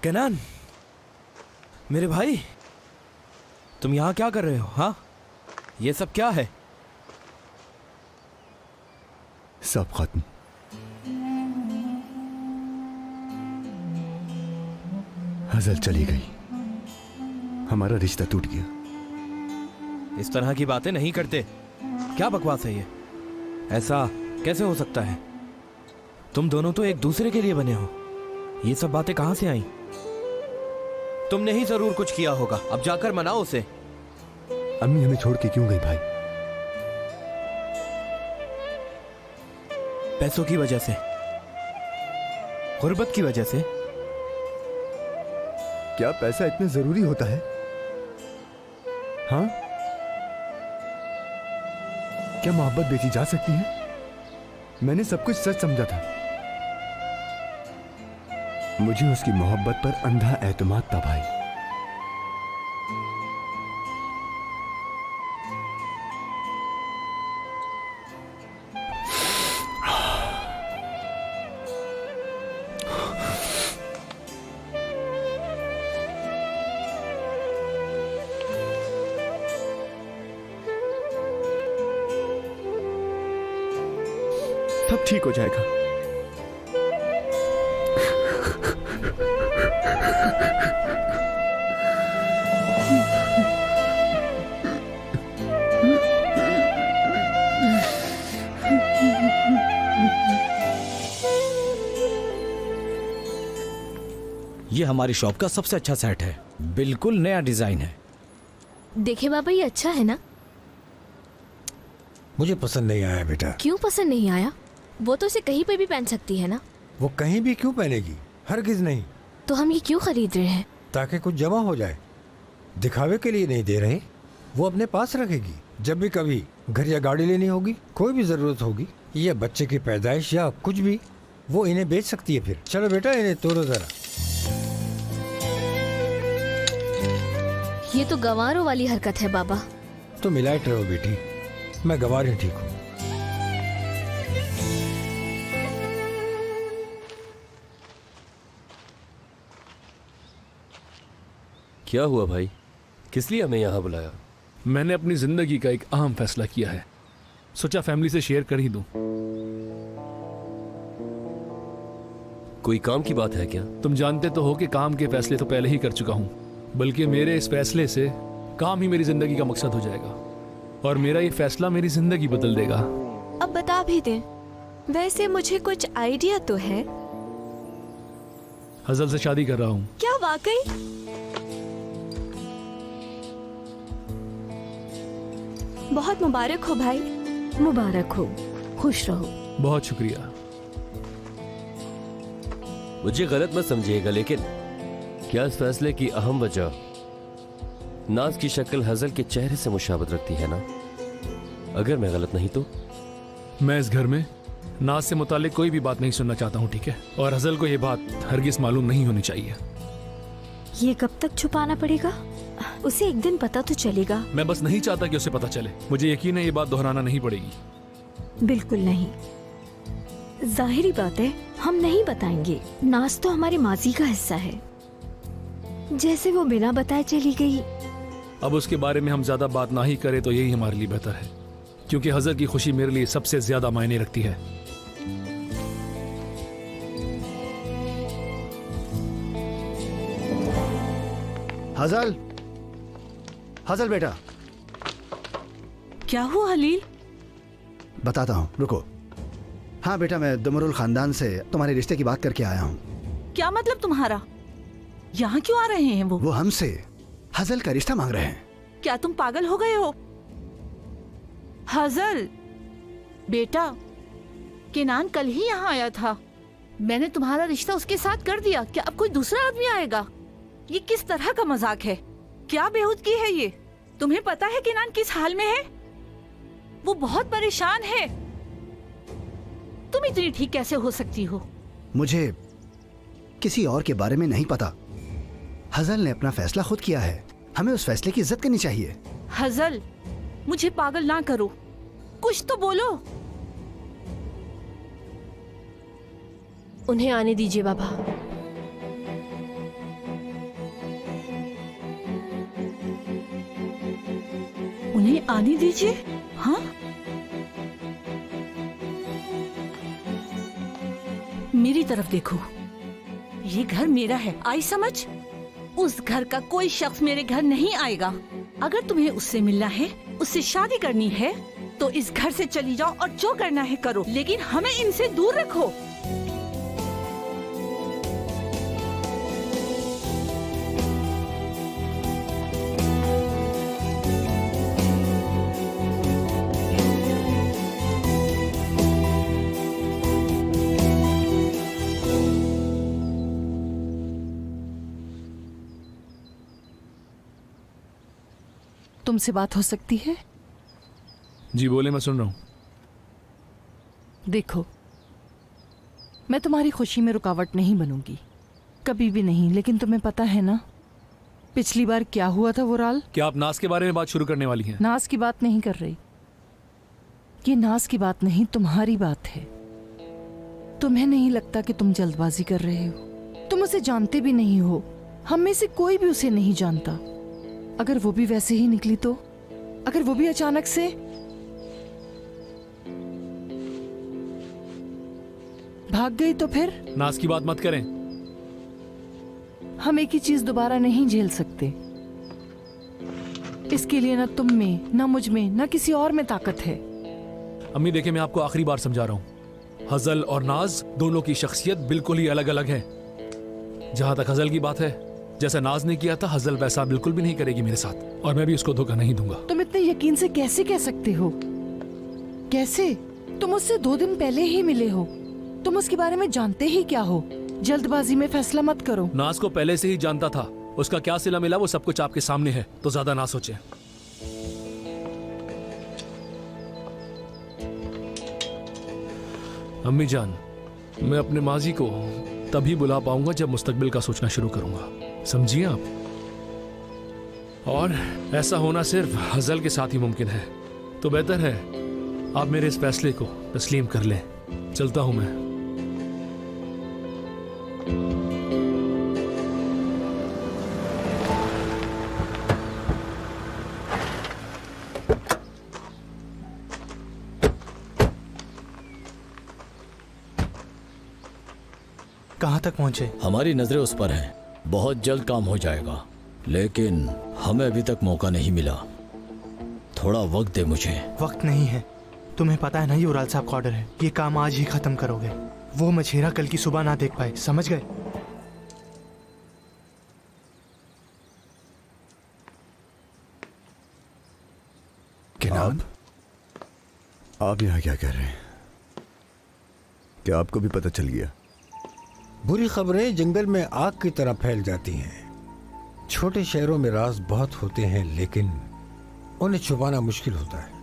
केनान, मेरे भाई, तुम यहाँ क्या कर रहे हो? हाँ, ये सब क्या है? सब खत्म। हज़ल चली गई, हमारा रिश्ता टूट गया। इस तरह की बातें नहीं करते। क्या बकवास है ये? ऐसा कैसे हो सकता है? तुम दोनों तो एक दूसरे के लिए बने हो। ये सब बातें कहां से आई? तुमने ही जरूर कुछ किया होगा। अब जाकर मनाओ उसे। अम्मी हमें छोड़ के क्यों गई भाई? पैसों की वजह से, गुर्बत की वजह से। क्या पैसा इतना जरूरी होता है? हाँ, क्या मोहब्बत बेची जा सकती है? मैंने सब कुछ सच समझा था। मुझे उसकी मोहब्बत पर अंधा एतमाद था भाई। सब ठीक हो जाएगा। ये हमारी शॉप का सबसे अच्छा सेट है, बिल्कुल नया डिजाइन है। देखे बाबा, ये अच्छा है ना? मुझे पसंद नहीं आया बेटा। क्यों पसंद नहीं आया? वो तो इसे कहीं पे भी पहन सकती है ना। वो कहीं भी क्यों पहनेगी? हरगिज नहीं। तो हम ये क्यों खरीद रहे हैं? ताकि कुछ जमा हो जाए। दिखावे के लिए नहीं दे रहे, वो अपने पास रखेगी। जब भी कभी घर या गाड़ी लेनी होगी, कोई भी जरूरत होगी, या बच्चे की पैदाइश या कुछ भी, वो इन्हें बेच सकती है। फिर चलो बेटा, इन्हें तोड़ो जरा। ये तो गंवारों वाली हरकत है बाबा। तो मिलाए रहो बेटी, मैं गंवार ही ठीक हूँ। क्या हुआ भाई? किस लिए हमें यहाँ बुलाया? मैंने अपनी जिंदगी का एक अहम फैसला किया है, सोचा फैमिली से शेयर कर ही दूं। कोई काम की बात है क्या? तुम जानते तो हो कि काम के फैसले तो पहले ही कर चुका हूं, बल्कि मेरे इस फैसले से काम ही मेरी जिंदगी का मकसद हो जाएगा और मेरा ये फैसला मेरी जिंदगी बदल देगा। अब बता भी दें, वैसे मुझे कुछ आइडिया तो है। हज़ल से शादी कर रहा हूँ। क्या वाकई? बहुत मुबारक हो भाई। मुबारक हो, खुश रहो। बहुत शुक्रिया। मुझे गलत मत समझिएगा, लेकिन क्या इस फैसले की अहम वजह नाज की शक्ल हज़ल के चेहरे से मुशाबत रखती है ना? अगर मैं गलत नहीं तो? मैं इस घर में नाज से मुतालिक कोई भी बात नहीं सुनना चाहता हूँ, ठीक है? और हज़ल को ये बात हरगिज मालूम नहीं होनी चाहिए। ये कब तक छुपाना पड़ेगा? उसे एक दिन पता तो चलेगा। मैं बस नहीं चाहता कि उसे पता चले। मुझे यकीन है ये बात दोहराना नहीं पड़ेगी। बिल्कुल नहीं। जाहिरी बात है, हम नहीं बताएंगे। नाज तो हमारे माजी का हिस्सा है। जैसे वो बिना बताए चली गई। अब उसके बारे में हम ज्यादा बात ना ही करें तो यही हमारे लिए बेहतर है, क्योंकि हज़ल की खुशी मेरे लिए सबसे ज्यादा मायने रखती है। हज़ल, हज़ल बेटा। क्या हुआ हलील? बताता हूँ, रुको। हाँ बेटा, मैं दुमरुल खानदान से तुम्हारे रिश्ते की बात करके आया हूँ। क्या मतलब तुम्हारा? यहाँ क्यों आ रहे हैं वो हमसे हज़ल का रिश्ता मांग रहे हैं। क्या तुम पागल हो गए हो? हज़ल बेटा, केनान कल ही यहाँ आया था। मैंने तुम्हारा रिश्ता उसके साथ कर दिया। क्या अब कोई दूसरा आदमी आएगा? ये किस तरह का मजाक है? क्या बेहूदगी है ये? तुम्हें पता है केनान किस हाल में है? वो बहुत परेशान है। तुम इतनी ठीक कैसे हो सकती हो? मुझे किसी और के बारे में नहीं पता। हज़ल ने अपना फैसला खुद किया है, हमें उस फैसले की इज्जत करनी चाहिए। हज़ल, मुझे पागल ना करो, कुछ तो बोलो। उन्हें आने दीजिए बाबा। उन्हें आने दीजिए। हाँ, मेरी तरफ देखो, ये घर मेरा है, आई समझ? उस घर का कोई शख्स मेरे घर नहीं आएगा। अगर तुम्हें उससे मिलना है, उससे शादी करनी है, तो इस घर से चली जाओ और जो करना है करो, लेकिन हमें इनसे दूर रखो। तुमसे बात हो सकती है? जी बोले, मैं सुन रहा हूँ। देखो, मैं तुम्हारी खुशी में रुकावट नहीं बनूंगी, कभी भी नहीं, लेकिन तुम्हें पता है ना पिछली बार क्या हुआ था वुराल? क्या आप नाज के बारे में बात शुरू करने वाली हैं? नाज की बात नहीं कर रही, ये नाज की बात नहीं, तुम्हारी बात है। तुम्हें नहीं लगता कि तुम जल्दबाजी कर रहे हो? तुम उसे जानते भी नहीं हो, हम में से कोई भी उसे नहीं जानता। अगर वो भी वैसे ही निकली तो? अगर वो भी अचानक से भाग गई तो फिर? नाज की बात मत करें। हम एक ही चीज दोबारा नहीं झेल सकते। इसके लिए न तुम में, न मुझ में, न किसी और में ताकत है। अम्मी देखिए, मैं आपको आखिरी बार समझा रहा हूँ, हजल और नाज दोनों की शख्सियत बिल्कुल ही अलग अलग है। जहां तक हजल की बात है, जैसा नाज ने किया था, हजल वैसा बिल्कुल भी नहीं करेगी मेरे साथ, और मैं भी उसको धोखा नहीं दूंगा। तुम इतने यकीन से कैसे कह सकते हो? कैसे? तुम उससे 2 दिन पहले ही मिले हो, तुम उसके बारे में जानते ही क्या हो? जल्दबाजी में फैसला मत करो। नाज को पहले से ही जानता था, उसका क्या सिला मिला वो सब कुछ आपके सामने है, तो ज्यादा ना सोचें। अम्मी जान, मैं अपने माजी को तभी बुला पाऊंगा जब मुस्तकबिल का सोचना शुरू करूंगा, समझिए आप? और ऐसा होना सिर्फ हजल के साथ ही मुमकिन है। तो बेहतर है आप मेरे इस फैसले को तस्लीम कर लें। चलता हूं मैं। कहाँ तक पहुँचे? हमारी नजरें उस पर हैं, बहुत जल्द काम हो जाएगा, लेकिन हमें अभी तक मौका नहीं मिला। थोड़ा वक्त दे मुझे। वक्त नहीं है, तुम्हें पता है ना ये उराल साहब का ऑर्डर है, ये काम आज ही खत्म करोगे। वो मछेरा कल की सुबह ना देख पाए, समझ गए? किनाब, आप यहाँ क्या कर रहे हैं? क्या आपको भी पता चल गया? बुरी खबरें जंगल में आग की तरह फैल जाती हैं। छोटे शहरों में राज बहुत होते हैं, लेकिन उन्हें छुपाना मुश्किल होता है।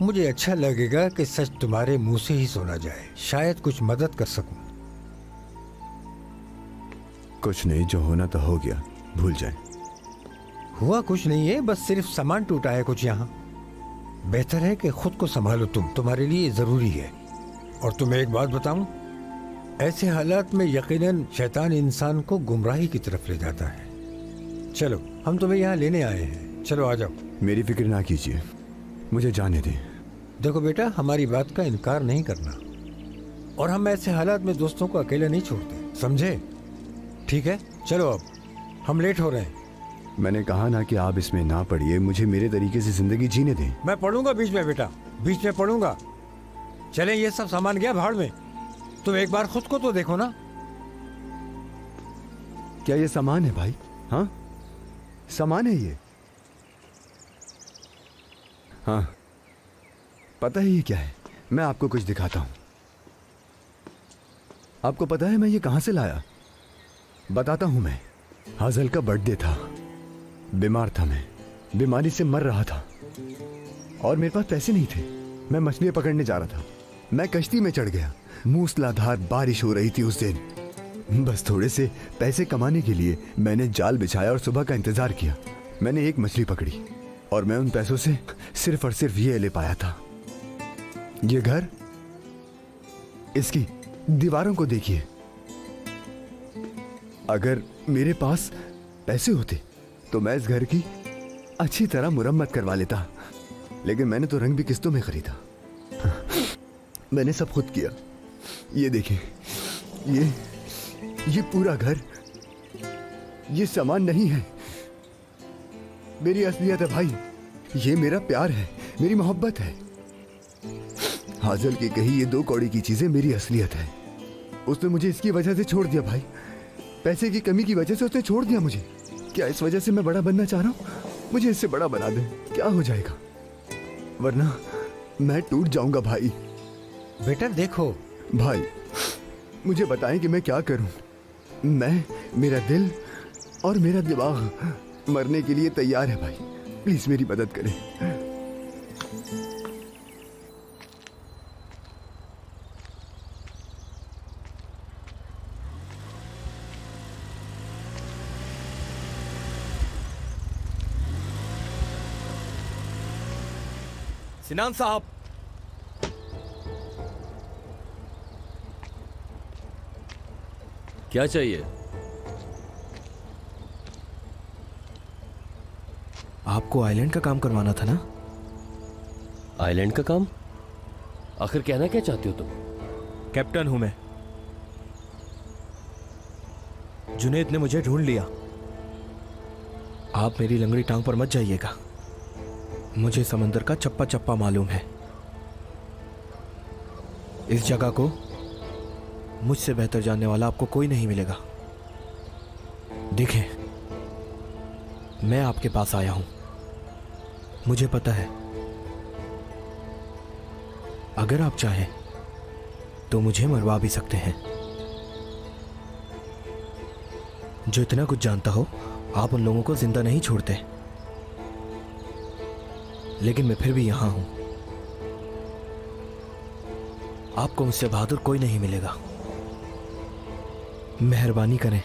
मुझे अच्छा लगेगा कि सच तुम्हारे मुंह से ही सुना जाए, शायद कुछ मदद कर सकूं। कुछ नहीं, जो होना तो हो गया, भूल जाए। हुआ कुछ नहीं है, बस सिर्फ सामान टूटा है कुछ यहाँ। बेहतर है कि खुद को संभालो, तुम्हारे लिए जरूरी है। और तुम्हें एक बात बताऊं, ऐसे हालात में यकीनन शैतान इंसान को गुमराही की तरफ ले जाता है। चलो, हम तुम्हें यहाँ लेने आए हैं, चलो आ जाओ। मेरी फिक्र ना कीजिए, मुझे जाने दें। देखो बेटा, हमारी बात का इनकार नहीं करना, और हम ऐसे हालात में दोस्तों को अकेला नहीं छोड़ते, समझे? ठीक है, चलो अब, हम लेट हो रहे हैं। मैंने कहा ना कि आप इसमें ना पढ़िए, मुझे मेरे तरीके से जिंदगी जीने दें। मैं पढ़ूंगा बीच में बेटा, बीच में पढ़ूंगा। चले, ये सब सामान गया भाड़ में, तुम एक बार खुद को तो देखो ना। क्या ये सामान है भाई? हाँ, सामान है ये। हाँ, पता है ये क्या है? मैं आपको कुछ दिखाता हूं। आपको पता है मैं ये कहां से लाया? बताता हूं मैं। हाजल का बर्थडे था, बीमार था मैं, बीमारी से मर रहा था, और मेरे पास पैसे नहीं थे। मैं मछलियां पकड़ने जा रहा था, मैं कश्ती में चढ़ गया। मूसलाधार बारिश हो रही थी उस दिन। बस थोड़े से पैसे कमाने के लिए मैंने जाल बिछाया और सुबह का इंतजार किया। मैंने एक मछली पकड़ी और मैं उन पैसों से सिर्फ और सिर्फ ये ले पाया था। ये घर, इसकी दीवारों को देखिए। अगर मेरे पास पैसे होते तो मैं इस घर की अच्छी तरह मुरम्मत करवा लेता, लेकिन मैंने तो रंग भी किस्तों में खरीदा। मैंने सब खुद किया। ये देखिए, ये पूरा घर, ये सामान नहीं है, मेरी असलियत है भाई। ये मेरा प्यार है, मेरी मोहब्बत है। हाजल की कही ये 2 कौड़ी की चीजें मेरी असलियत है। उसने मुझे इसकी वजह से छोड़ दिया भाई, पैसे की कमी की वजह से उसने छोड़ दिया मुझे। क्या इस वजह से मैं बड़ा बनना चाह रहा हूँ? मुझे इससे बड़ा बना दे, क्या हो जाएगा, वरना मैं टूट जाऊंगा भाई। बेटा देखो भाई, मुझे बताएं कि मैं क्या करूं। मेरा दिल और मेरा दिमाग मरने के लिए तैयार है भाई, प्लीज मेरी मदद करें। सिनान साहब, क्या चाहिए? आपको आइलैंड का काम करवाना था ना? आइलैंड का काम? आखिर कहना क्या चाहती हो तुम? कैप्टन हूं मैं। जुनैद ने मुझे ढूंढ लिया। आप मेरी लंगड़ी टांग पर मत जाइएगा, मुझे समंदर का चप्पा चप्पा मालूम है। इस जगह को मुझसे बेहतर जानने वाला आपको कोई नहीं मिलेगा। देखें, मैं आपके पास आया हूं, मुझे पता है अगर आप चाहें तो मुझे मरवा भी सकते हैं। जो इतना कुछ जानता हो, आप उन लोगों को जिंदा नहीं छोड़ते, लेकिन मैं फिर भी यहां हूं। आपको मुझसे बहादुर कोई नहीं मिलेगा। मेहरबानी करें,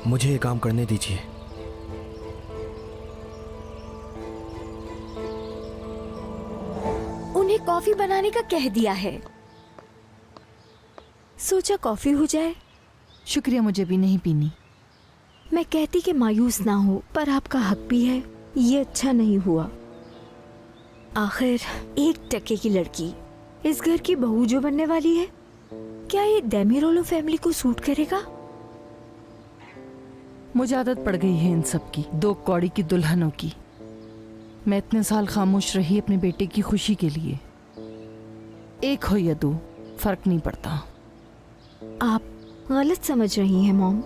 मुझे ये काम करने दीजिए। उन्हें कॉफी बनाने का कह दिया है, सोचा कॉफी हो जाए। शुक्रिया, मुझे भी नहीं पीनी। मैं कहती कि मायूस ना हो, पर आपका हक भी है, ये अच्छा नहीं हुआ। आखिर 1 टके की लड़की इस घर की बहू जो बनने वाली है, क्या ये डेमिरोलो फैमिली को सूट करेगा? मुझे आदत पड़ गई है इन सब की, 2 कौड़ी की दुल्हनों की। मैं इतने साल खामोश रही अपने बेटे की खुशी के लिए। 1 हो या 2, फर्क नहीं पड़ता। आप गलत समझ रही हैं मॉम।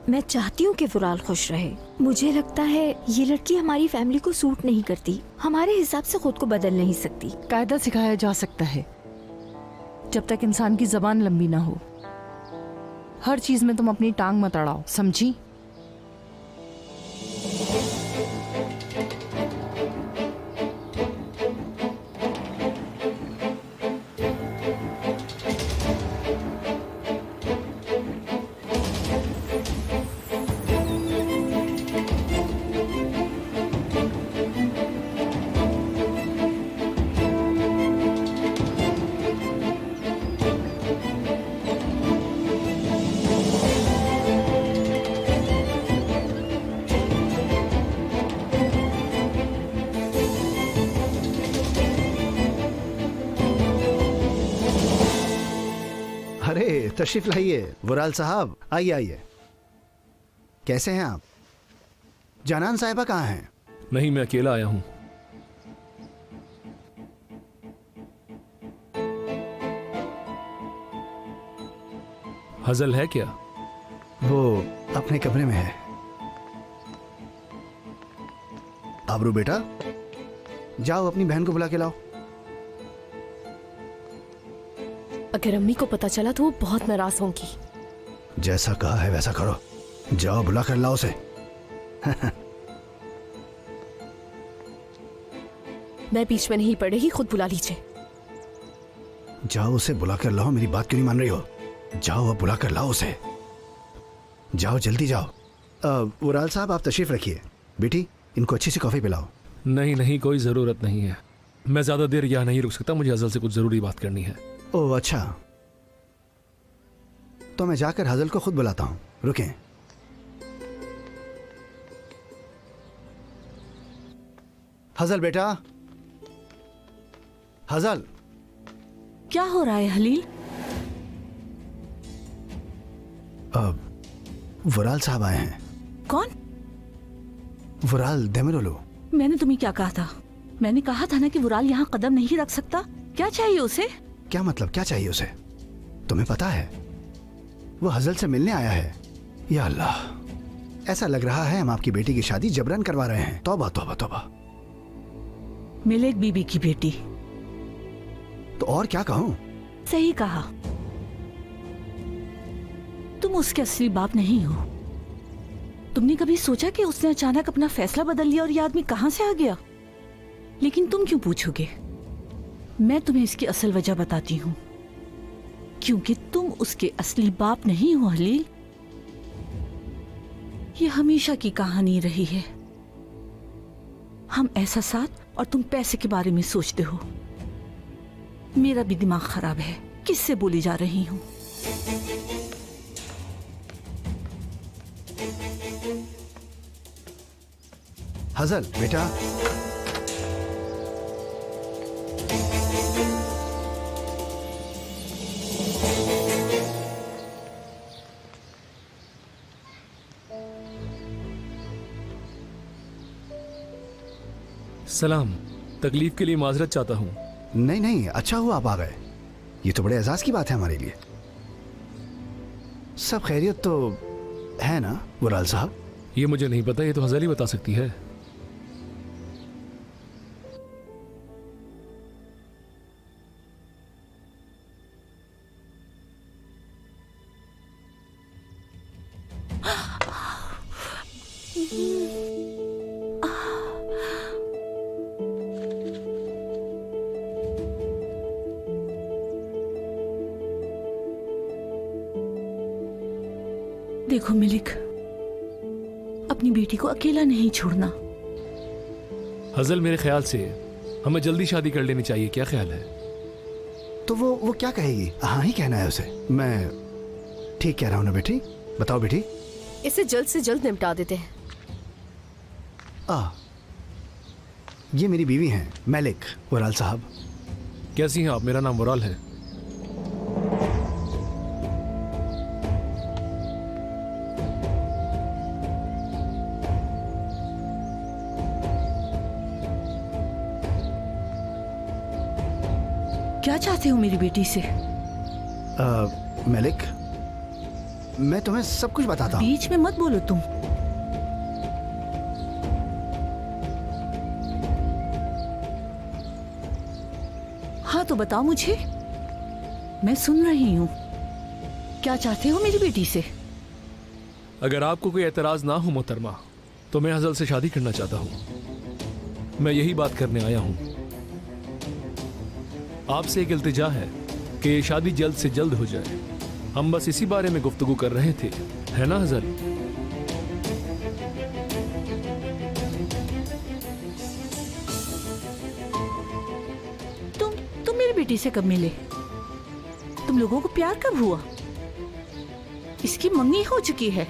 मैं चाहती हूँ कि फुराल खुश रहे। मुझे लगता है ये लड़की हमारी फैमिली को सूट नहीं करती, हमारे हिसाब से खुद को बदल नहीं सकती। कायदा सिखाया जा सकता है, जब तक इंसान की जबान लंबी ना हो। हर चीज में तुम अपनी टांग मत अड़ाओ, समझी? अरे तशरीफ लाइए वुराल साहब, आइए आइए। कैसे हैं आप? जानान साहिबा कहाँ हैं? नहीं, मैं अकेला आया हूं। हजल है क्या? वो अपने कमरे में है। आबरू बेटा, जाओ अपनी बहन को बुला के लाओ। अगर अम्मी को पता चला तो वो बहुत नाराज होंगी। जैसा कहा है वैसा करो, जाओ बुला कर लाओ उसे। मैं बीच में नहीं पड़ेगी, खुद बुला लीजिए। जाओ उसे बुला कर लाओ, मेरी बात क्यों नहीं मान रही हो? जाओ अब बुला कर लाओ उसे, जाओ जल्दी जाओ। वुराल साहब आप तशरीफ रखिए। बेटी इनको अच्छी सी कॉफी पिलाओ। नहीं नहीं, कोई जरूरत नहीं है, मैं ज्यादा देर यहाँ नहीं रुक सकता, मुझे हजल से कुछ जरूरी बात करनी है। ओह अच्छा, तो मैं जाकर हजल को खुद बुलाता हूं, रुकें। हजल बेटा, हजल। क्या हो रहा है हलील? वुराल साहब आए हैं। कौन? वुराल देमिरोलू। मैंने तुम्हें क्या कहा था? मैंने कहा था ना कि वुराल यहाँ कदम नहीं रख सकता। क्या चाहिए उसे? क्या मतलब, क्या चाहिए उसे? तुम्हें पता है वो हजल से मिलने आया है। या अल्लाह, ऐसा लग रहा है हम आपकी बेटी की शादी जबरन करवा रहे हैं। तौबा तौबा तौबा। मिलेक बीबी की बेटी। तो और क्या कहूं? सही कहा। तुम उसके असली बाप नहीं हो। तुमने कभी सोचा कि उसने अचानक अपना फैसला बदल लिया और ये आदमी कहां से आ गया? लेकिन तुम क्यों पूछोगे? मैं तुम्हें इसकी असल वजह बताती हूं। क्योंकि तुम उसके असली बाप नहीं हो हलील। ये हमेशा की कहानी रही है। हम एहसासात और तुम पैसे के बारे में सोचते हो। मेरा भी दिमाग खराब है। किससे बोली जा रही हूं? हजल बेटा, सलाम। तकलीफ के लिए माजरत चाहता हूँ। नहीं नहीं, अच्छा हुआ आप आ गए। ये तो बड़े एजाज की बात है हमारे लिए। सब खैरियत तो है ना वुराल साहब? ये मुझे नहीं पता, ये तो हजल ही बता सकती है। देखो मिलिक, अपनी बेटी को अकेला नहीं छोड़ना। हजल, मेरे ख्याल से हमें जल्दी शादी कर लेनी चाहिए। क्या ख्याल है? तो वो क्या कहेगी? हाँ ही कहना है उसे। मैं ठीक कह रहा हूँ ना बेटी? बताओ बेटी। इसे जल्द से जल्द निपटा देते हैं। ये मेरी बीवी हैं, मलिक वुराल साहब। कैसी हैं आप? मेरा नाम वुराल है। क्या चाहते हो मेरी बेटी से? मलिक, मैं तुम्हें सब कुछ बताता हूँ। बीच में मत बोलो तुम। हाँ तो बताओ मुझे, मैं सुन रही हूँ। क्या चाहते हो मेरी बेटी से? अगर आपको कोई एतराज ना हो मोहतरमा, तो मैं हजल से शादी करना चाहता हूँ। मैं यही बात करने आया हूँ। आपसे एक इल्तिजा है कि ये शादी जल्द से जल्द हो जाए। हम बस इसी बारे में गुफ्तगू कर रहे थे, है ना हजल? तुम मेरी बेटी से कब मिले? तुम लोगों को प्यार कब हुआ? इसकी मंगनी हो चुकी है,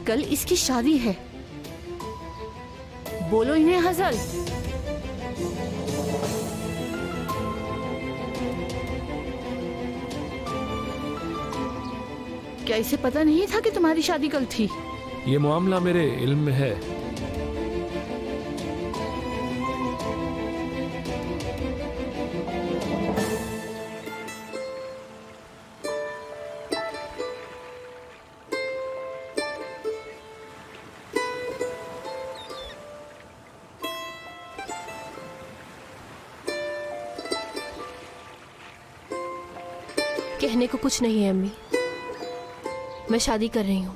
कल इसकी शादी है। बोलो इन्हें हजल। क्या इसे पता नहीं था कि तुम्हारी शादी कल थी? ये मामला मेरे इल्म में है। कहने को कुछ नहीं है अम्मी, मैं शादी कर रही हूँ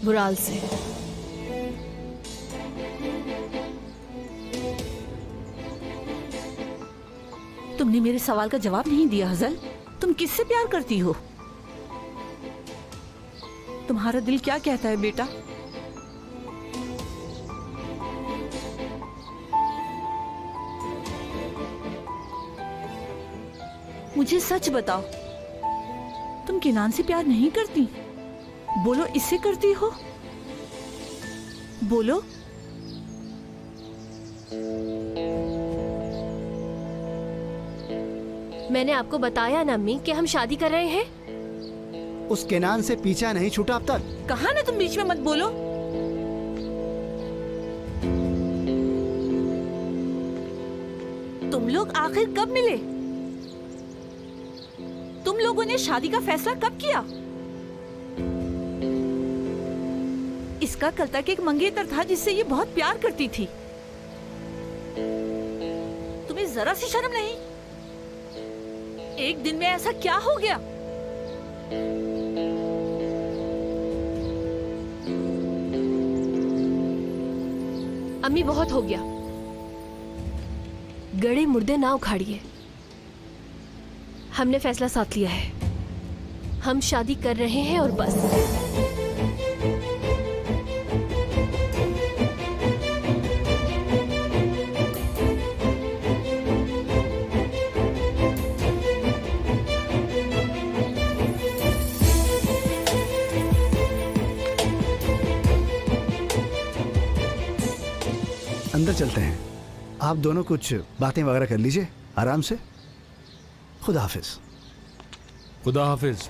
वुराल से। तुमने मेरे सवाल का जवाब नहीं दिया हजल। तुम किससे प्यार करती हो? तुम्हारा दिल क्या कहता है बेटा? मुझे सच बताओ, तुम किनान से प्यार नहीं करती? बोलो, इससे करती हो? बोलो। मैंने आपको बताया ना अम्मी कि हम शादी कर रहे हैं। उस केनान से पीछा नहीं छूटा अब तक। कहा ना तुम बीच में मत बोलो। तुम लोग आखिर कब मिले? तुम लोगों ने शादी का फैसला कब किया? इसका कल तक एक मंगेतर था जिससे ये बहुत प्यार करती थी। तुम्हें जरा सी शर्म नहीं? एक दिन में ऐसा क्या हो गया? अम्मी बहुत हो गया, गड़े मुर्दे ना उखाड़िए। हमने फैसला साथ लिया है, हम शादी कर रहे हैं और बस। अंदर चलते हैं, आप दोनों कुछ बातें वगैरह कर लीजिए आराम से। खुदा हाफिज। खुदा हाफिज।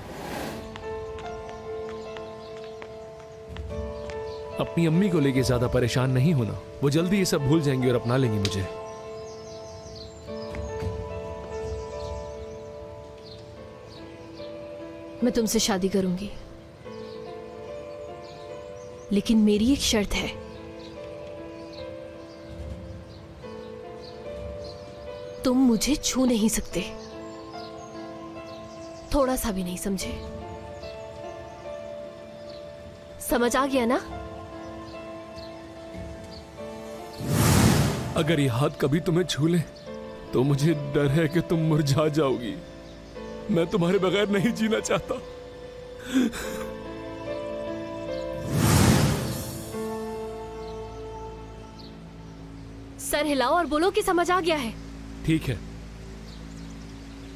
अपनी अम्मी को लेके ज्यादा परेशान नहीं होना, वो जल्दी ये सब भूल जाएंगी और अपना लेंगी मुझे। मैं तुमसे शादी करूंगी, लेकिन मेरी एक शर्त है। तुम मुझे छू नहीं सकते, थोड़ा सा भी नहीं, समझे? समझ आ गया ना? अगर ये हाथ कभी तुम्हें छू ले तो मुझे डर है कि तुम मुरझा जाओगी। मैं तुम्हारे बगैर नहीं जीना चाहता। सर हिलाओ और बोलो कि समझ आ गया है। ठीक है,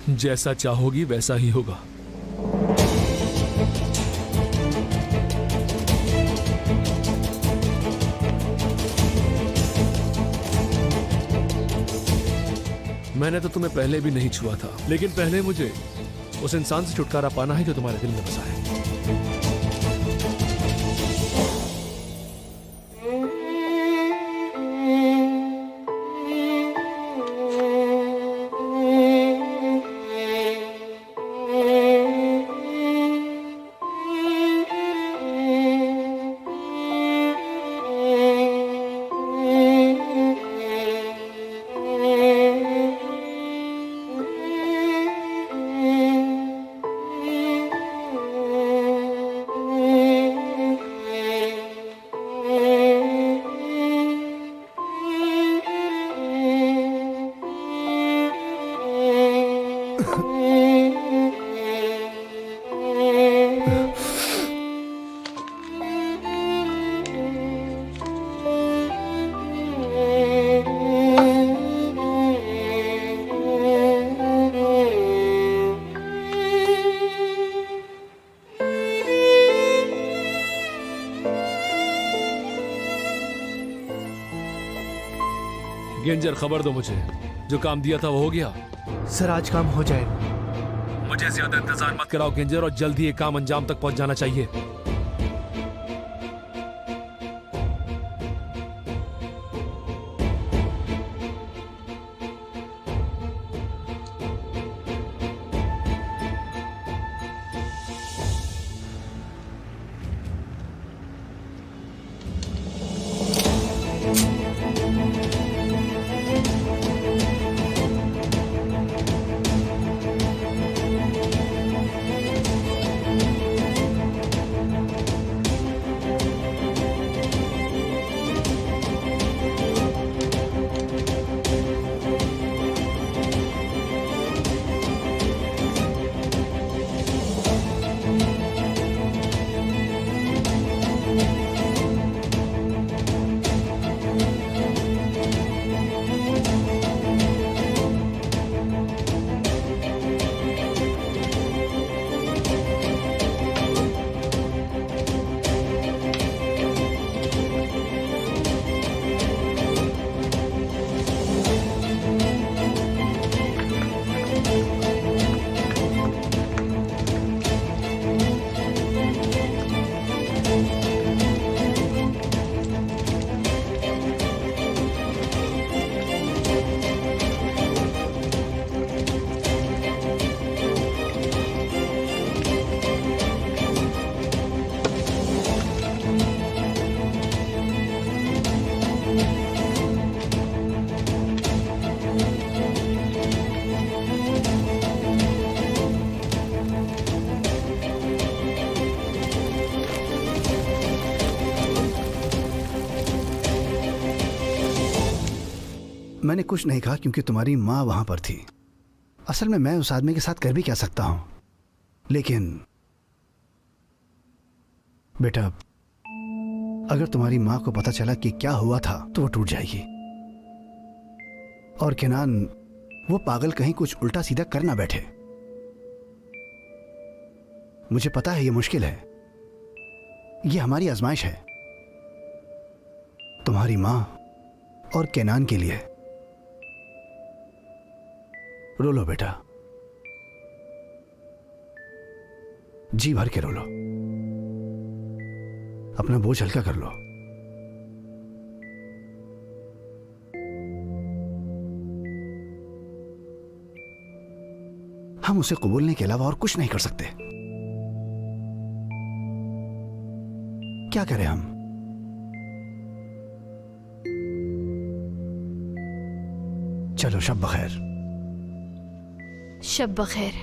जैसा चाहोगी वैसा ही होगा। मैंने तो तुम्हें पहले भी नहीं छुआ था, लेकिन पहले मुझे उस इंसान से छुटकारा पाना है जो तुम्हारे दिल में बसा है। गेंजर, खबर दो मुझे, जो काम दिया था वो हो गया? सर आज काम हो जाएगा। मुझे ज्यादा इंतजार मत कराओ गेंजर, और जल्दी ये काम अंजाम तक पहुंच जाना चाहिए। मैंने कुछ नहीं कहा क्योंकि तुम्हारी माँ वहां पर थी। असल में मैं उस आदमी के साथ कर भी क्या सकता हूं, लेकिन बेटा अगर तुम्हारी माँ को पता चला कि क्या हुआ था तो वो टूट जाएगी। और केनान वो पागल कहीं कुछ उल्टा सीधा कर ना बैठे। मुझे पता है ये मुश्किल है, ये हमारी आजमाइश है तुम्हारी माँ और केनान के लिए। रो लो बेटा, जी भर के रो लो, अपना बोझ हल्का कर लो। हम उसे कबूलने के अलावा और कुछ नहीं कर सकते। क्या करें हम? चलो शब बखैर। शब बखैर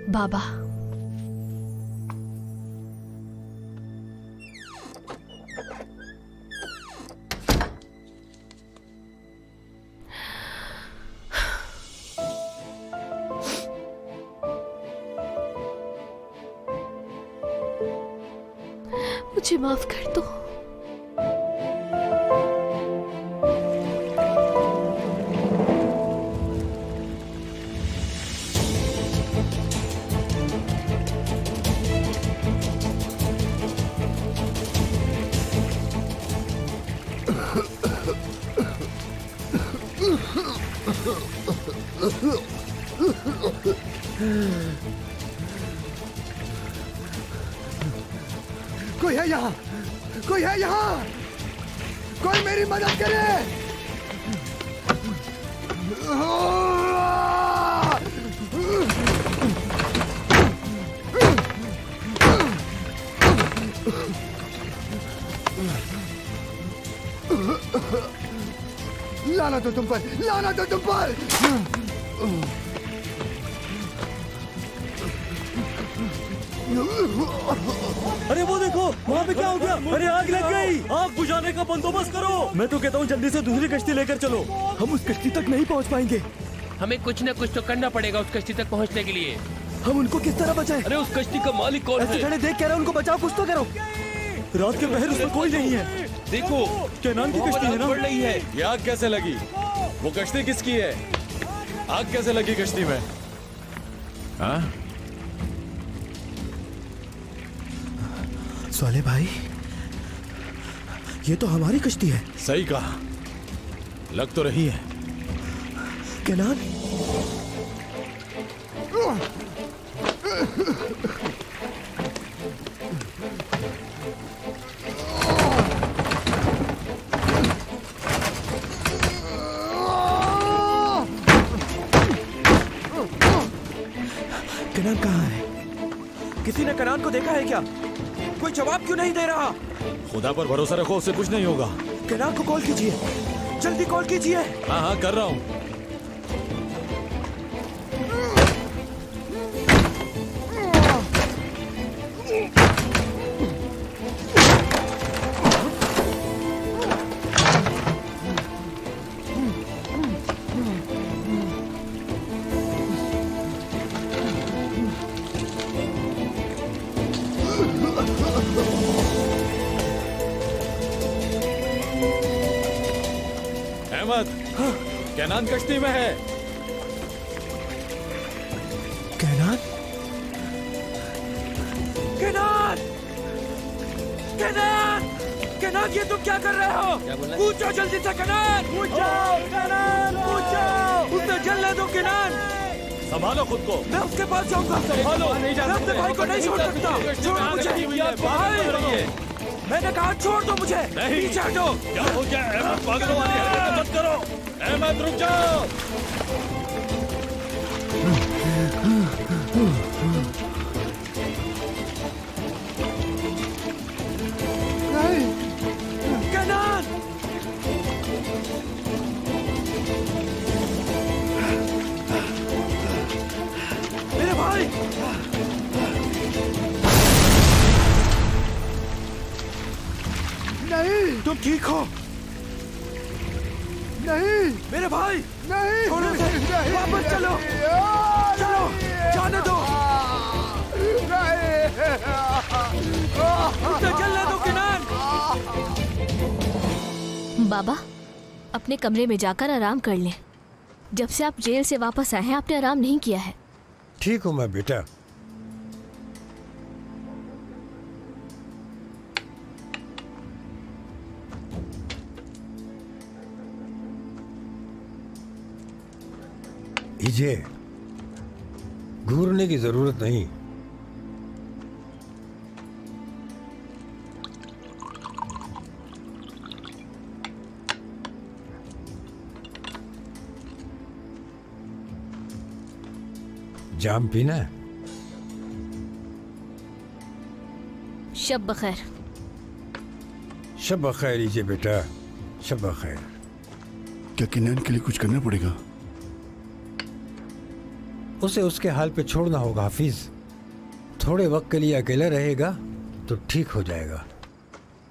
बाबा। मुझे माफ कर दो। कोई है यहाँ, कोई है यहाँ, कोई मेरी मदद करे। लाना तो तुम पर, लाना तो तुम पर। अरे वो देखो वहाँ पे क्या हो गया? अरे आग लग गई, आग बुझाने का बंदोबस्त करो। मैं तो कहता हूँ जल्दी से दूसरी कश्ती लेकर चलो, हम उस कश्ती तक नहीं पहुँच पाएंगे। हमें कुछ न कुछ तो करना पड़ेगा उस कश्ती तक पहुंचने के लिए। हम उनको किस तरह बचाएं? अरे उस कश्ती का मालिक कौन ऐसे है? खड़े देख कह रहे, उनको बचाओ, कुछ तो करो। रात के पहर उसमें कोई नहीं है। देखो केनान की कश्ती है ना? बढ़ रही है। ये आग कैसे लगी? वो कश्ती किसकी है? आग कैसे लगी कश्ती में? हाँ? साले भाई, ये तो हमारी कश्ती है। सही कहा, लग तो रही है। केनान, केनान कहाँ है? किसी ने केनान को देखा है क्या? कोई जवाब क्यों नहीं दे रहा? खुदा पर भरोसा रखो, उससे कुछ नहीं होगा। केनान को कॉल कीजिए, जल्दी कॉल कीजिए। हाँ हाँ कर रहा हूँ। अहमद, केनान कश्ती में है। केनान, केनान, केनान, केनान, ये तुम क्या कर रहे हो? पूछो जल्दी से केनान, पूछो, केनान, पूछो। उसे जलने दो केनान। संभालो खुद को। मैं उसके पास जाऊंगा। संभालो। मैं अपने भाई को नहीं छोड़ सकता। छोड़ मुझे भाई। मैंने कहा छोड़ दो मुझे। नहीं। पीछे हटो। क्या हो गया? अहमद, पागलों वाली हरकतें मत करो। अहमद रुक जाओ। केनान, मेरे भाई। नहीं, तुम ठीक हो? नहीं मेरे भाई नहीं छोड़ो उसे, नहीं, वापस चलो नहीं, चलो जाने दो उसे चलने दो किनान। बाबा अपने कमरे में जाकर आराम कर लें। जब से आप जेल से वापस आए हैं आपने आराम नहीं किया है। ठीक हूँ मैं बेटा। लीजिए, घूरने की जरूरत नहीं। जाम पीना है? शब बखैर। शब बखैर। लीजिए बेटा, शब बखैर। क्या किन्नन के लिए कुछ करना पड़ेगा? उसे उसके हाल पे छोड़ना होगा हाफिज। थोड़े वक्त के लिए अकेला रहेगा तो ठीक हो जाएगा।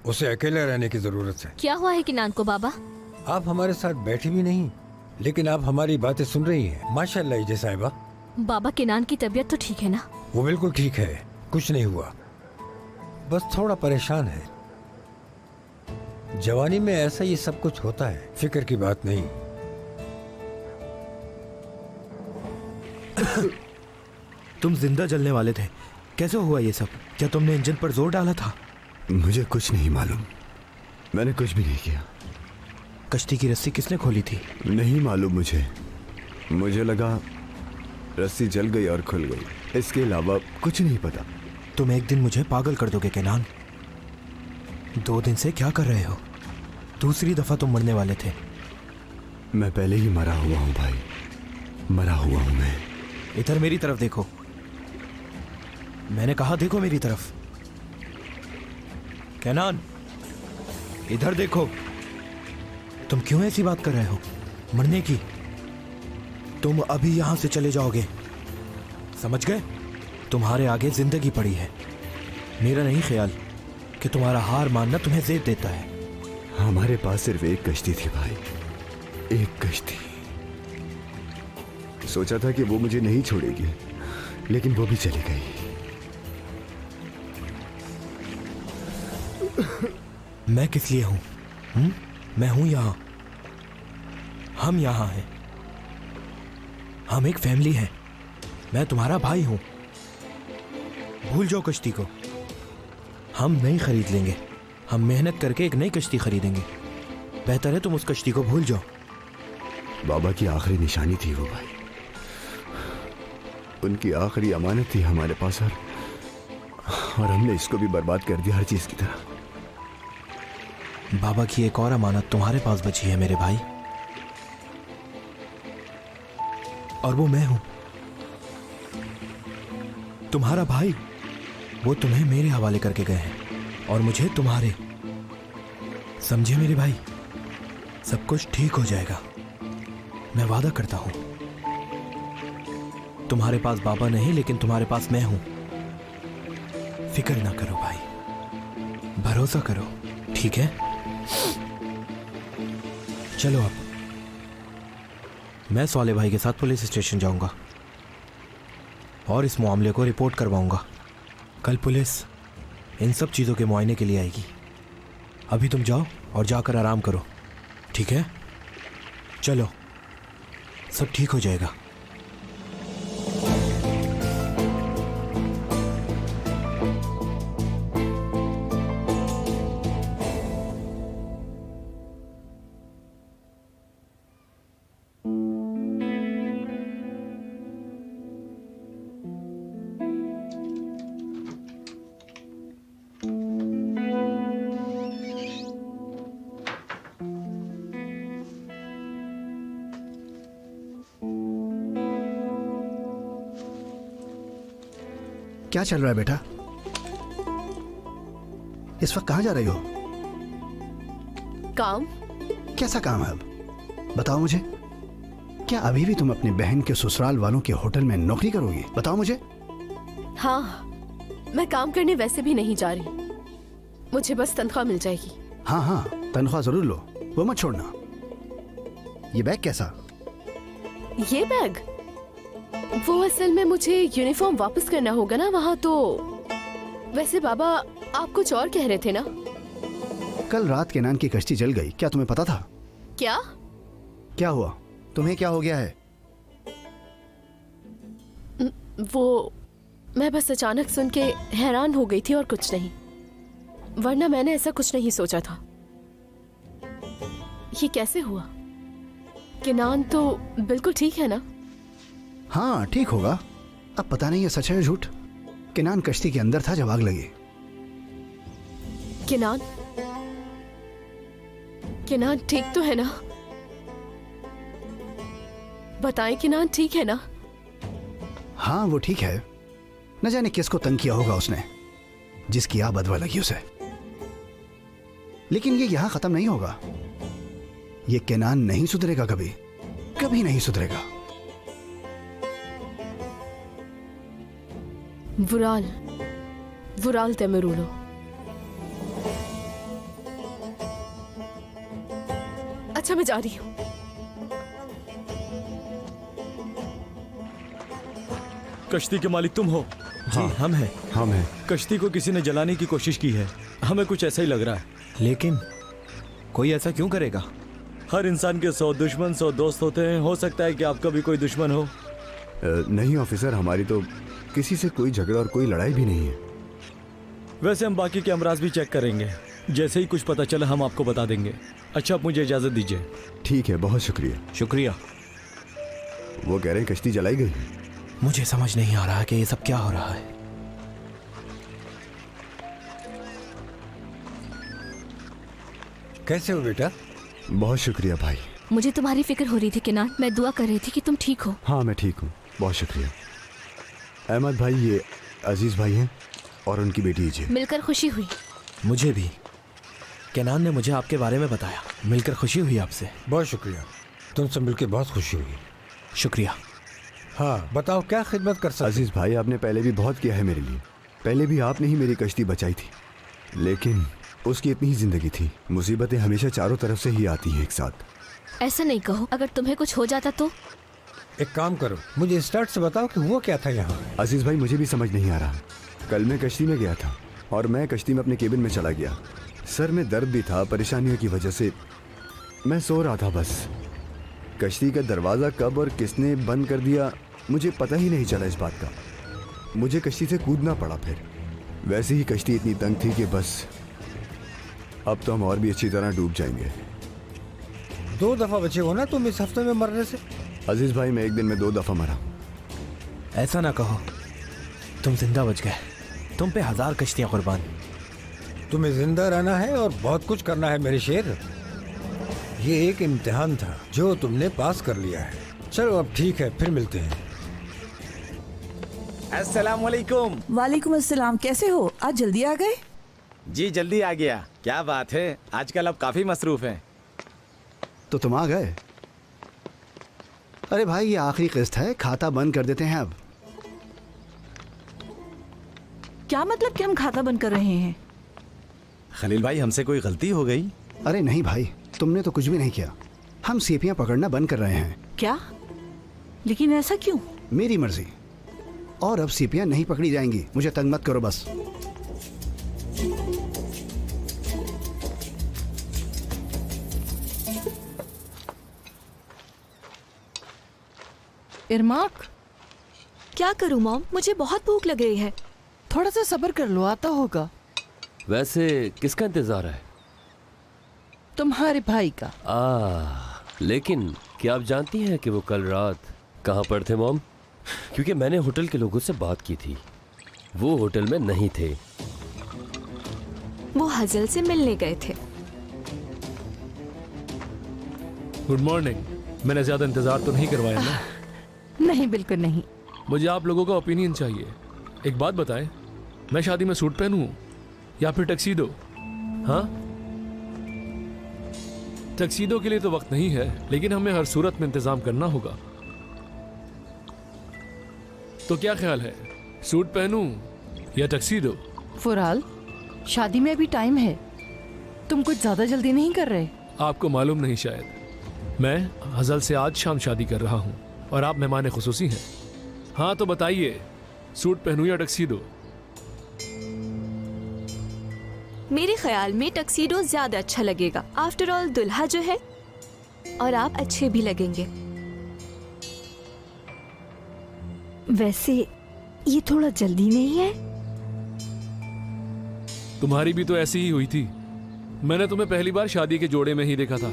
उसे अकेला रहने की जरूरत है। क्या हुआ है किनान को बाबा? आप हमारे साथ बैठी भी नहीं, लेकिन आप हमारी बातें सुन रही हैं। माशाल्लाह ईजे साहिबा। बाबा किनान की तबीयत तो ठीक है ना? वो बिल्कुल ठीक है, कुछ नहीं हुआ, बस थोड़ा परेशान है। जवानी में ऐसा ये सब कुछ होता है, फिक्र की बात नहीं। तुम जिंदा जलने वाले थे, कैसे हुआ ये सब? क्या तुमने इंजन पर जोर डाला था? मुझे कुछ नहीं मालूम, मैंने कुछ भी नहीं किया। कश्ती की रस्सी किसने खोली थी? नहीं मालूम मुझे लगा रस्सी जल गई और खुल गई, इसके अलावा कुछ नहीं पता। तुम एक दिन मुझे पागल कर दोगे केनान। 2 दिन से क्या कर रहे हो? दूसरी दफा तुम मरने वाले थे। मैं पहले ही मरा हुआ हूँ भाई, मरा हुआ हूँ मैं। इधर मेरी तरफ देखो। मैंने कहा देखो मेरी तरफ। केनान इधर देखो। तुम क्यों ऐसी बात कर रहे हो? मरने की? तुम अभी यहां से चले जाओगे, समझ गए? तुम्हारे आगे जिंदगी पड़ी है। मेरा नहीं ख्याल कि तुम्हारा हार मानना तुम्हें जेब देता है। हमारे पास सिर्फ एक कश्ती थी भाई, एक कश्ती। सोचा था कि वो मुझे नहीं छोड़ेगी, लेकिन वो भी चली गई। मैं किस लिए हूं? मैं हूं यहां, हम यहां हैं, हम एक फैमिली है। मैं तुम्हारा भाई हूं। भूल जाओ कश्ती को, हम नहीं खरीद लेंगे। हम मेहनत करके एक नई कश्ती खरीदेंगे। बेहतर है तुम उस कश्ती को भूल जाओ। बाबा की आखिरी निशानी थी वो भाई, उनकी आखिरी अमानत थी हमारे पास, और हमने इसको भी बर्बाद कर दिया हर चीज की तरह। बाबा की एक और अमानत तुम्हारे पास बची है मेरे भाई, और वो मैं हूं, तुम्हारा भाई। वो तुम्हें मेरे हवाले करके गए हैं और मुझे तुम्हारे। समझे मेरे भाई? सब कुछ ठीक हो जाएगा, मैं वादा करता हूं। तुम्हारे पास बाबा नहीं, लेकिन तुम्हारे पास मैं हूं। फिक्र ना करो भाई, भरोसा करो, ठीक है? चलो अब मैं सौले भाई के साथ पुलिस स्टेशन जाऊंगा और इस मामले को रिपोर्ट करवाऊंगा। कल पुलिस इन सब चीज़ों के मुआयने के लिए आएगी। अभी तुम जाओ और जाकर आराम करो, ठीक है? चलो, सब ठीक हो जाएगा। क्या चल रहा है बेटा? इस वक्त कहाँ जा रही हो? काम। कैसा काम है अब? बताओ मुझे। क्या अभी भी तुम अपनी बहन के ससुराल वालों के होटल में नौकरी करोगी? बताओ मुझे। हाँ, मैं काम करने वैसे भी नहीं जा रही, मुझे बस तनख्वाह मिल जाएगी। हाँ हाँ, तनख्वाह जरूर लो, वो मत छोड़ना। ये बैग कैसा? ये बैग? वो असल में मुझे यूनिफॉर्म वापस करना होगा ना वहाँ, तो वैसे बाबा आप कुछ और कह रहे थे ना? कल रात केनान की कश्ती जल गई, क्या तुम्हें पता था? क्या? क्या हुआ? तुम्हें क्या हो गया है? वो मैं बस अचानक सुन के हैरान हो गई थी और कुछ नहीं, वरना मैंने ऐसा कुछ नहीं सोचा था। ये कैसे हुआ? केनान तो बिल्कुल ठीक है ना? हाँ ठीक होगा। अब पता नहीं ये सच है या झूठ। केनान कश्ती के अंदर था जब आग लगी। केनान केनान ठीक तो है ना? बताएं केनान ठीक है ना? हाँ वो ठीक है। न जाने किसको तंग किया होगा उसने, जिसकी आप बदवा लगी उसे। लेकिन ये यहां खत्म नहीं होगा। ये केनान नहीं सुधरेगा, कभी कभी नहीं सुधरेगा। वुराल तेमरूलो। अच्छा मैं जा रही हूँ। कश्ती के मालिक तुम हो? हाँ, जी हम हैं। हम हैं। कश्ती को किसी ने जलाने की कोशिश की है, हमें कुछ ऐसा ही लग रहा है। लेकिन कोई ऐसा क्यों करेगा? हर इंसान के 100 दुश्मन 100 दोस्त होते हैं। हो सकता है कि आपका भी कोई दुश्मन हो। नहीं ऑफिसर, हमारी तो किसी से कोई झगड़ा और कोई लड़ाई भी नहीं है। वैसे हम बाकी कैमरास भी चेक करेंगे, जैसे ही कुछ पता चला हम आपको बता देंगे। अच्छा आप मुझे इजाजत दीजिए। ठीक है, बहुत शुक्रिया। शुक्रिया। वो कह रहे हैं कश्ती जलाई गई। मुझे समझ नहीं आ रहा कि ये सब क्या हो रहा है। कैसे हो बेटा? बहुत शुक्रिया भाई। मुझे तुम्हारी फिक्र हो रही थी केनान, मैं दुआ कर रही थी कि तुम ठीक हो। हाँ मैं ठीक हूँ, बहुत शुक्रिया। अहमद भाई, ये अजीज भाई हैं और उनकी बेटी जी। मिलकर खुशी हुई। मुझे भी। केनान ने मुझे आपके बारे में बताया, मिलकर खुशी हुई आपसे। बहुत शुक्रिया, तुमसे मिलकर बहुत खुशी हुई। शुक्रिया। हाँ बताओ क्या खिदमत कर सकते? अजीज भाई, आपने पहले भी बहुत किया है मेरे लिए। पहले भी आपने ही मेरी कश्ती बचाई थी, लेकिन उसकी इतनी ही जिंदगी थी। मुसीबतें हमेशा चारों तरफ से ही आती हैं एक साथ। ऐसा नहीं कहो, अगर तुम्हें कुछ हो जाता तो? एक काम करो, मुझे स्टार्ट से बताओ कि हुआ क्या था यहाँ। अजीज भाई, मुझे भी समझ नहीं आ रहा। कल मैं कश्ती में गया था और मैं कश्ती में अपने केबिन में चला गया। सर में दर्द भी था, परेशानियों की वजह से मैं सो रहा था। बस कश्ती का दरवाज़ा कब और किसने बंद कर दिया मुझे पता ही नहीं चला इस बात का। मुझे कश्ती से कूदना पड़ा। फिर वैसे ही कश्ती इतनी तंग थी कि बस अब तो हम और भी अच्छी तरह डूब जाएंगे। 2 दफा बचे हो ना तुम इस हफ्ते में मरने से? अजीज भाई, मैं एक दिन में 2 दफा मरा। ऐसा ना कहो, तुम जिंदा बच गए। तुम पे 1000 कश्तियां कुर्बान। तुम्हें जिंदा रहना है और बहुत कुछ करना है मेरे शेर। ये एक इम्तिहान था जो तुमने पास कर लिया है। चलो अब ठीक है, फिर मिलते हैं। अस्सलाम वालेकुम। वालेकुम अस्सलाम। कैसे हो? आज जल्दी आ गए? जी जल्दी आ गया। क्या बात है, आजकल आप काफी मसरूफ हैं। तो तुम आ गए? अरे भाई, ये आखिरी किस्त है, खाता बंद कर देते हैं अब। क्या मतलब कि हम खाता बंद कर रहे हैं? खलील भाई, हमसे कोई गलती हो गई? अरे नहीं भाई, तुमने तो कुछ भी नहीं किया। हम सीपियां पकड़ना बंद कर रहे हैं। क्या? लेकिन ऐसा क्यों? मेरी मर्जी। और अब सीपियां नहीं पकड़ी जाएंगी। मुझे तंग मत करो बस। इरमाक, क्या करूं मॉम, मुझे बहुत भूख लग रही है। थोड़ा सा सब्र कर लो, आता होगा। वैसे किसका इंतजार है? तुम्हारे भाई का। लेकिन क्या आप जानती हैं कि वो कल रात कहाँ पर थे मॉम? क्योंकि मैंने होटल के लोगों से बात की थी, वो होटल में नहीं थे। वो हजल से मिलने गए थे। Good morning. मैंने ज्यादा इंतजार तो नहीं करवाया ना? नहीं, बिल्कुल नहीं। मुझे आप लोगों का ओपिनियन चाहिए। एक बात बताएं, मैं शादी में सूट पहनूं या फिर टक्सीडो? हाँ, टक्सीडो के लिए तो वक्त नहीं है, लेकिन हमें हर सूरत में इंतजाम करना होगा। तो क्या ख्याल है, सूट पहनूं या टक्सीडो? फुराल, शादी में अभी टाइम है। तुम कुछ ज्यादा जल्दी नहीं कर रहे? आपको मालूम नहीं शायद, मैं हजल से आज शाम शादी कर रहा हूँ और आप मेहमान खुसूसी हैं। हाँ तो बताइए, सूट पहनूं या टक्सीडो? मेरे ख्याल में टक्सीडो ज्यादा अच्छा लगेगा। आफ्टर ऑल दुल्हा जो है, और आप अच्छे भी लगेंगे। वैसे ये थोड़ा जल्दी नहीं है? तुम्हारी भी तो ऐसी ही हुई थी। मैंने तुम्हें पहली बार शादी के जोड़े में ही देखा था।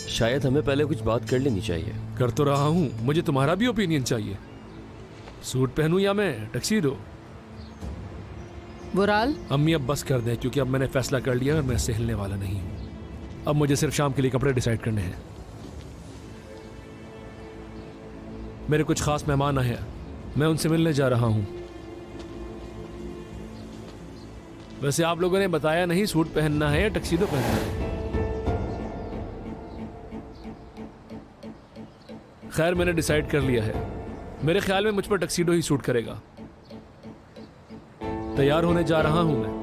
शायद हमें पहले कुछ बात कर लेनी चाहिए। कर तो रहा हूं, मुझे तुम्हारा भी ओपिनियन चाहिए। सूट पहनूं या मैं टक्सीडो? बुराल, अम्मी अब बस कर दें, क्योंकि अब मैंने फैसला कर लिया और मैं इससे हिलने वाला नहीं हूं। अब मुझे सिर्फ शाम के लिए कपड़े डिसाइड करने हैं। मेरे कुछ खास मेहमान आए हैं, मैं उनसे मिलने जा रहा हूं। वैसे आप लोगों ने बताया नहीं सूट पहनना है या टक्सीडो पहनना है। खैर, मैंने डिसाइड कर लिया है। मेरे ख्याल में मुझ पर टक्सीडो ही सूट करेगा। तैयार होने जा रहा हूं मैं।